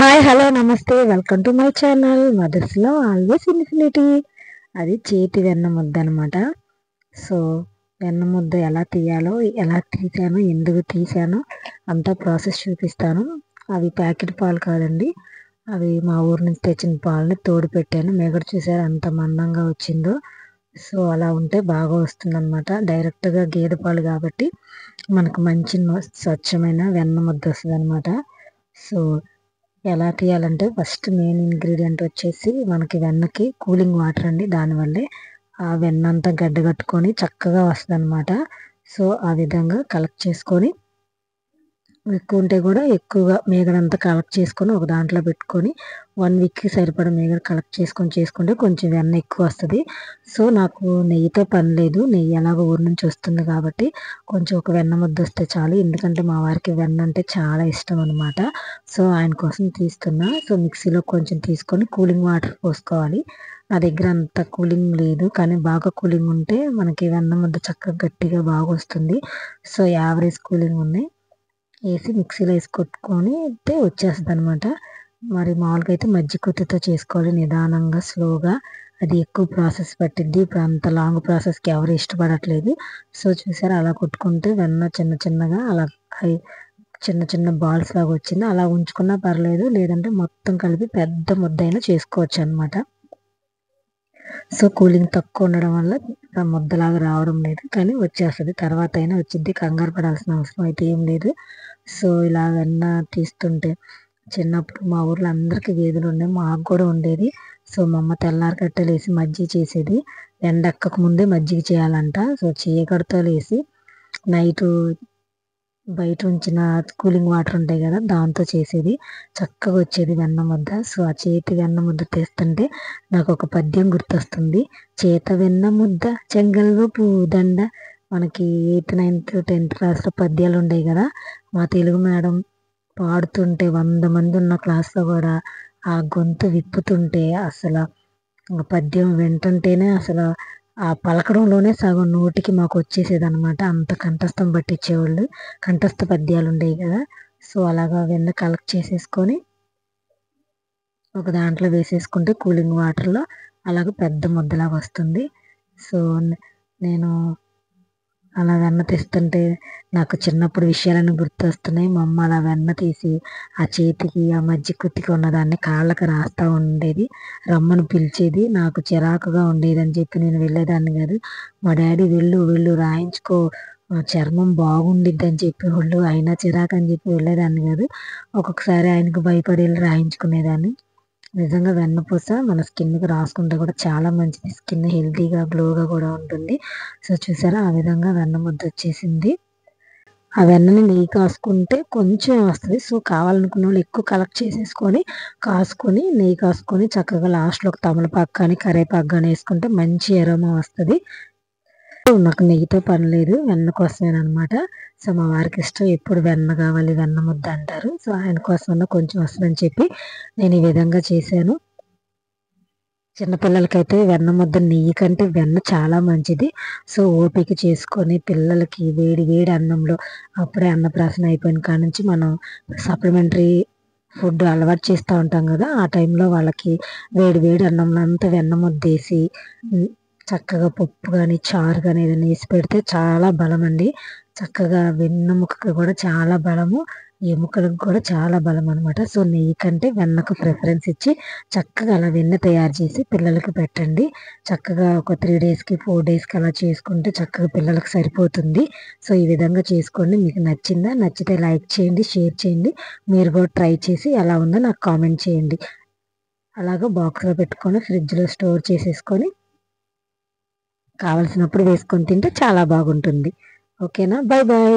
Hi hello నమస్తే welcome to my channel మదర్స్లో always infinity. అది చేతి వెన్న ముద్ద అనమాట. సో వెన్న ముద్ద ఎలా తీయాలో, ఎలా తీసానో, ఎందుకు తీసానో అంతా ప్రాసెస్ చూపిస్తాను. అవి ప్యాకెట్ పాలు కాదండి, అవి మా ఊరు నుంచి తెచ్చిన పాలని తోడు పెట్టాను. మేగడ చూసారు అంత మందంగా వచ్చిందో. సో అలా ఉంటే బాగా వస్తుంది అనమాట. డైరెక్ట్గా గేదె పాలు కాబట్టి మనకు మంచి స్వచ్ఛమైన వెన్న ముద్ద వస్తుంది అనమాట. సో ఎలా తీయాలంటే ఫస్ట్ మెయిన్ ఇంగ్రీడియంట్ వచ్చేసి మనకి వెన్నకి కూలింగ్ వాటర్ అండి. దానివల్లే ఆ వెన్న అంతా గడ్డగట్టుకొని చక్కగా వస్తుంది అనమాట. సో ఆ విధంగా కలెక్ట్ చేసుకొని, ఎక్కువ ఉంటే కూడా ఎక్కువగా మేగడంతా కలెక్ట్ చేసుకొని ఒక దాంట్లో పెట్టుకొని 1 వీక్కి సరిపడా మేగడ కలెక్ట్ చేసుకుంటే కొంచెం వెన్న ఎక్కువ వస్తుంది. సో నాకు నెయ్యితో పని లేదు, నెయ్యి ఎలాగో ఊరి నుంచి వస్తుంది కాబట్టి కొంచెం ఒక వెన్న ముద్ద వస్తే చాలు. ఎందుకంటే మా వారికి వెన్న అంటే చాలా ఇష్టం అనమాట. సో ఆయన కోసం తీస్తున్నా. సో మిక్సీలో కొంచెం తీసుకొని కూలింగ్ వాటర్ పోసుకోవాలి. నా దగ్గర అంత కూలింగ్ లేదు, కానీ బాగా కూలింగ్ ఉంటే మనకి వెన్న ముద్ద చక్కగా గట్టిగా బాగా వస్తుంది. సో యావరేజ్ కూలింగ్ ఉన్నాయి వేసి మిక్సీలో వేసి కొట్టుకొని అయితే వచ్చేస్తుంది అనమాట. మరి మామూలుగా అయితే మజ్జిగ కొద్దితో చేసుకోవాలి, నిదానంగా స్లోగా. అది ఎక్కువ ప్రాసెస్ పట్టిద్ది. ఇప్పుడు అంత లాంగ్ ప్రాసెస్కి ఎవరు ఇష్టపడట్లేదు. సో చూసారా, అలా కొట్టుకుంటే వెన్న చిన్న చిన్నగా అలా చిన్న చిన్న బాల్స్ లాగా వచ్చింది. అలా ఉంచుకున్నా పర్లేదు, లేదంటే మొత్తం కలిపి పెద్ద ముద్ద అయినా చేసుకోవచ్చు అనమాట. సో కూలింగ్ తక్కువ ఉండడం వల్ల ముద్దలాగా రావడం లేదు, కానీ వచ్చేస్తుంది. తర్వాత అయినా వచ్చింది, కంగారు పడాల్సిన అవసరం అయితే ఏం లేదు. సో ఇలా వెన్న తీస్తుంటే చిన్నప్పుడు మా ఊర్లో అందరికీ గేదెలు ఉండేవి, మాకు కూడా ఉండేది. సో మా అమ్మ తెల్లారి కట్టెలు వేసి మజ్జిగ చేసేది. ఎండెక్కక ముందే మజ్జిగ చేయాలంట. సో చీకటితో లేసి నైటు బయట ఉంచిన కూలింగ్ వాటర్ ఉంటాయి కదా, దాంతో చేసేది. చక్కగా వచ్చేది వెన్న ముద్ద. సో ఆ చేతి వెన్న ముద్ద తీస్తుంటే నాకు ఒక పద్యం గుర్తొస్తుంది. చేత వెన్న ముద్ద చెంగల్వ పూదండ. మనకి 8th 9th 10th క్లాస్లో పద్యాలు ఉండేవి కదా, మా తెలుగు మేడం పాడుతుంటే 100 మంది ఉన్న క్లాస్లో కూడా ఆ గొంతు విప్పుతుంటే అసలు పద్యం వింటుంటేనే అసలు ఆ పలకడంలోనే సగం నోటికి మాకు వచ్చేసేది అనమాట. అంత కంఠస్థం పట్టించేవాళ్ళు. కంఠస్థ పద్యాలు ఉండేవి కదా. సో అలాగా వెన్న కలెక్ట్ చేసేసుకొని ఒక దాంట్లో వేసేసుకుంటే కూలింగ్ వాటర్లో అలాగ పెద్ద ముద్దలాగా వస్తుంది. సో నేను అలా వెన్న తీస్తుంటే నాకు చిన్నప్పుడు విషయాలను గుర్తొస్తున్నాయి. మా అమ్మ అలా వెన్న తీసి ఆ చేతికి ఆ మజ్జిగ కుత్తికి ఉన్నదాన్ని కాళ్ళకి రాస్తూ ఉండేది, రమ్మను పిలిచేది. నాకు చిరాకుగా ఉండేది అని చెప్పి నేను వెళ్ళేదాన్ని కాదు. మా డాడీ వెళ్ళు వెళ్ళు రాయించుకో, చర్మం బాగుండిద్ది అని చెప్పేవాళ్ళు. అయినా చిరాకు అని చెప్పి వెళ్ళేదాన్ని కాదు. ఒక్కొక్కసారి ఆయనకు భయపడి వెళ్ళి రాయించుకునేదాన్ని. నిజంగా వెన్నపూస మన స్కిన్కి రాసుకుంటే కూడా చాలా మంచిది. స్కిన్ హెల్తీగా గ్లోగా కూడా ఉంటుంది. సో చూసారా, ఆ విధంగా వెన్న ముద్ద వచ్చేసింది. ఆ వెన్నని నెయ్యి కాసుకుంటే కొంచెం వస్తుంది. సో కావాలనుకున్న వాళ్ళు ఎక్కువ కలెక్ట్ చేసేసుకొని కాసుకొని నెయ్యి కాసుకొని చక్కగా లాస్ట్లో ఒక తమలపాకు కానీ కరివేపాకు కానీ వేసుకుంటే మంచి అరోమా వస్తుంది. నాకు నెయ్యితో పని లేదు, వెన్న కోసమేనమాట. సో మా వారికి ఇష్టం, ఎప్పుడు వెన్న కావాలి వెన్న ముద్ద అంటారు. సో ఆయన కోసమన్నా కొంచెం వస్తుందని చెప్పి నేను ఈ విధంగా చేశాను. చిన్నపిల్లలకైతే వెన్న ముద్ద నెయ్యి కంటే వెన్న చాలా మంచిది. సో ఓపిక చేసుకొని పిల్లలకి వేడి వేడి అన్నంలో, అప్పుడే అన్నప్రాసన అయిపోయిన కాడ నుంచి మనం సప్లిమెంటరీ ఫుడ్ అలవాటు చేస్తూ ఉంటాం కదా, ఆ టైంలో వాళ్ళకి వేడి వేడి అన్నంలో అంతా వెన్న ముద్ద వేసి చక్కగా పప్పు కానీ చారు కానీ ఏదైనా వేసి పెడితే చాలా బలం అండి. చక్కగా వెన్నెముకకి కూడా చాలా బలము, ఎముకలకు కూడా చాలా బలం అనమాట. సో నెయ్యి కంటే వెన్నకు ప్రిఫరెన్స్ ఇచ్చి చక్కగా అలా వెన్న తయారు చేసి పిల్లలకి పెట్టండి. చక్కగా ఒక 3 డేస్కి 4 డేస్కి అలా చేసుకుంటే చక్కగా పిల్లలకు సరిపోతుంది. సో ఈ విధంగా చేసుకోండి. మీకు నచ్చిందా? నచ్చితే లైక్ చేయండి, షేర్ చేయండి. మీరు కూడా ట్రై చేసి ఎలా ఉందో నాకు కామెంట్ చేయండి. అలాగా బాక్స్లో పెట్టుకొని ఫ్రిడ్జ్లో స్టోర్ చేసేసుకొని కావలసినప్పుడు వేసుకొని తింటే చాలా బాగుంటుంది. ఓకేనా? Bye bye.